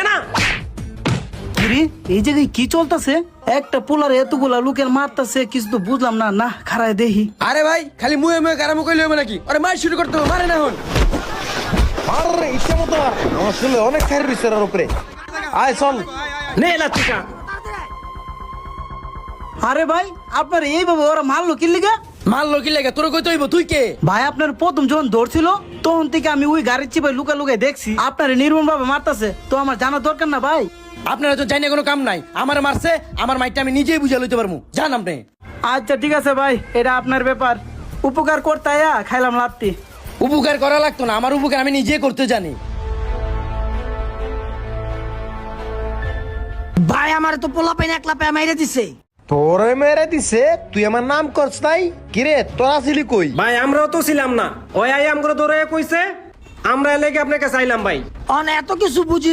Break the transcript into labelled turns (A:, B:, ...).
A: না
B: কিরে এই জায়গায় কি চলতেছে? একটা পোলার এতগুলা লোকের মারতাছে, কিছু তো বুঝলাম না। না খারায় দেখি।
C: আরে ভাই খালি মুয়ে মুয়ে গারামু কইলে হবে নাকি? আরে মার শুরু করতে হবে, মারে না হন।
A: আরে ইচ্ছা মতো মার। আমার শুনলে অনেক খাই রইছে ওর উপরে। আয় চল নে লাঠিটা।
B: আরে ভাই আপনার এইভাবে ওরা মারলো কি লিগা?
C: মারলো কি লাগে? তোর কইতে হইব, তুই কে?
B: ভাই আপনার প্রথম যখন ধরছিল তখন থেকে আমি ওই গাড়ির চিপাই লুকা লুকাই দেখছি আপনার নির্মম ভাবে মারতাছে, তো আমার জানা দরকার না ভাই?
C: আপনারা তো জানি কোনো কাম নাই, আমার মারছে, আমার মাইটটা আমি নিজেই বুঝা লইতে পারবো, জান আপনি।
B: আচ্ছা ঠিক আছে ভাই, এটা আপনার ব্যাপার। উপকার করতে আয়া খাইলাম লাত্তি।
C: উপকার করা লাগতো না, আমার উপকার আমি নিজে করতে জানি।
D: ভাই আমার তো পোলা পাইন একলা পে মাইরে দিছে।
A: তোরে মেরে দিছে, তুই আমার নাম করছ নাই? কিরে তোরা ছিলি কই?
E: ভাই আমরাও তো ছিলাম না, ওই আই আমগুলো ধরে কইছে, আমরা এলাকে আপনাকে চাইলাম ভাই।
D: অন এত কিছু বুঝি